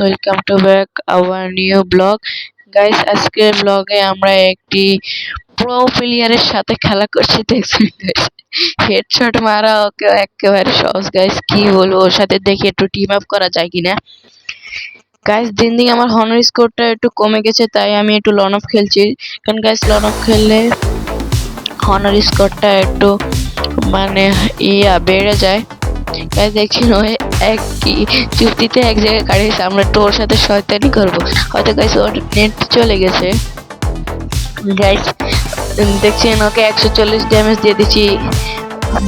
Welcome to back our new blog. Guys, আজকের ব্লগে আমরা একটি প্রো প্লেয়ারের সাথে খেলা করছি। দেখছেন গাইস, হেডশট মারা ওকে একেবারে সহজ। গাইস কি বলবো, ওর সাথে দেখি একটু টিম আপ করা যায় কিনা। গাইস দিন দিন আমার হনার স্কোরটা একটু কমে গেছে, তাই আমি একটু লন অফ খেলছি। কারণ গাইস লন অফ খেললে হনার স্কোরটা একটু মানে বেড়ে যায়। গাইস দেখছেন ওই এক কি চুক্তিতে এক জায়গায় কাটিয়েছে, আমরা একটু ওর সাথে শয়তানি করবো। হয়তো গাইস ওর নেট চলে গেছে। গাইস দেখছেন ওকে 140 ড্যামেজ দিয়ে দিচ্ছি।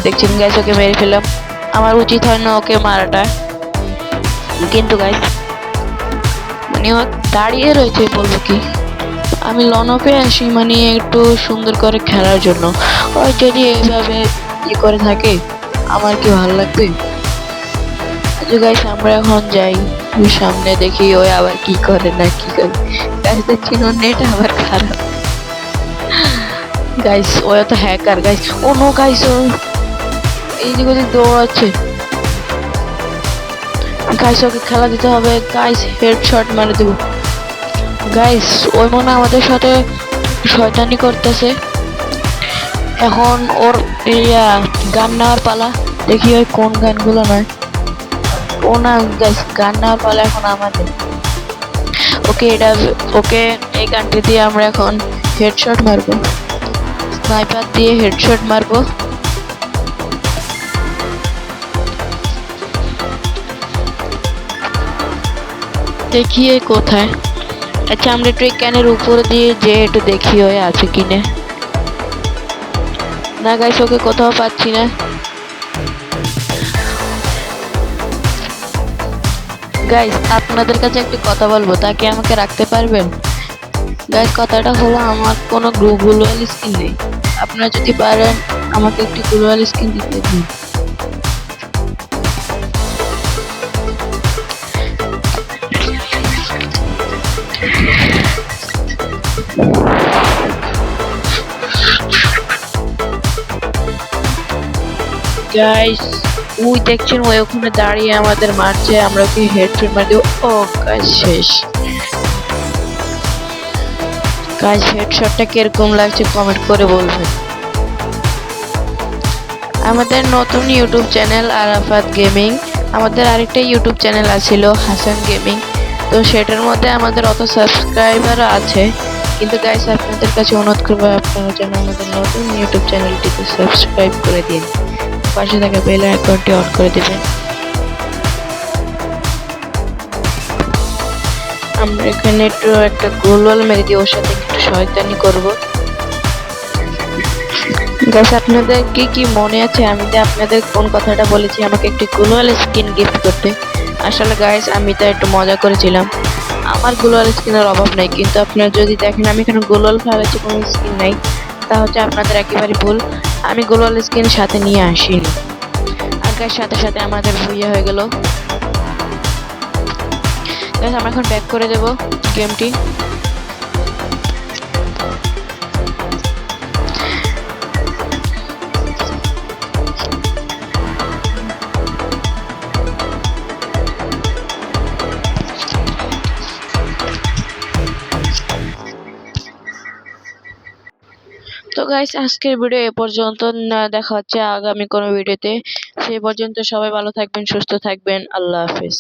দেখছেন গাইস ওকে মেরে ফেললাম। আমার উচিত হয় না ওকে মারাটা, কিন্তু গাইস মানে ও দাঁড়িয়ে রয়েছে, বলবো কি। আমি লন অফে আসি মানে একটু সুন্দর করে খেলার জন্য। ওই যদি এইভাবে করে থাকে আমার কি ভালো লাগবে। গাইস আমরা এখন যাই সামনে, দেখি ওই আবার কি করে না কি করে। গাইস দেখছেন ওর নেট আবার খারাপ। গাইস ও তো হ্যাকার। গাইস ও নো গাইস, ও এইদিকে ওদিক দৌড়াচ্ছে। গাইস ওকে খেলা দিতে হবে। গাইস হেডশট মারে দেবো। গাইস ওই মনে আমাদের সাথে শয়তানি করতেছে। এখন ওর গান নেওয়ার পালা। দেখি ওই কোন গানগুলো নয়। ও না গাইস, গান নেওয়ার পালা এখন আমাদের। ওকে এই গানটি দিয়ে আমরা এখন হেডশট মারবো। স্নাইপার দিয়ে হেডশট মারবো। দেখি কোথায়। আচ্ছা আমরা একটু ক্যানের উপর দিয়ে যে একটু দেখি ওই আছে কিনে। না গাইস ওকে কোথাও পাচ্ছি না। গাইস আপনাদের কাছে একটি কথা বলবো, তাকে আমাকে রাখতে পারবেন? গাইস কথাটা হলো আমার কোনো গ্লোবাল স্কিন নেই। আপনারা যদি পারেন আমাকে একটি গ্লোবাল স্কিন দিতে দিন। গাইস ওই দেখছেন ওই ওখানে দাঁড়িয়ে আমাদের মারছে, আমরা ওকে হেডশট মার দেব। ও গাইস শেষ। গাইস হেডশটটা কিরকম লাগছে কমেন্ট করে বলবেন। আমাদের নতুন ইউটিউব চ্যানেল আরাফাত গেমিং, আমাদের আরেকটা ইউটিউব চ্যানেল আছিল হাসান গেমিং। তো সেটার মধ্যে আমাদের অত সাবস্ক্রাইবার আছে, কিন্তু গাইস আপনাদের কাছে অনুরোধ করবো আপনারা যেন আমাদের নতুন ইউটিউব চ্যানেলটিতে সাবস্ক্রাইব করে দিন, পাশে থাকা বেল আইকনটি অন করে দেবেন। আমরা এখানে একটু একটা গোলওয়াল মেরে দিয়ে ওর সাথে একটু শয়তানি করবো। গাইস আপনাদের কি মনে আছে আমি যে আপনাদের কোন কথাটা বলেছি আমাকে একটি গ্লোবাল স্কিন গিফট করতে? আসলে গাইস আমি তো একটু মজা করেছিলাম। আমার গ্লোবাল স্কিনের অভাব নাই, কিন্তু আপনারা যদি দেখেন আমি এখানে গ্লোবাল ফেলেছি কোনো স্কিন নাই, তা হচ্ছে আপনাদের একেবারে ভুল। আমি গ্লোবাল স্কিন সাথে নিয়ে আসিনি। আর গাইস সাথে সাথে আমাদের ভুইয়া হয়ে গেল। গাইস আমরা এখন ব্যাক করে দেব গেমটি। তো গাইস আজকের ভিডিও এ পর্যন্ত, না দেখা হচ্ছে আগামী কোনো ভিডিওতে। সেই পর্যন্ত সবাই ভালো থাকবেন, সুস্থ থাকবেন। আল্লাহ হাফেজ।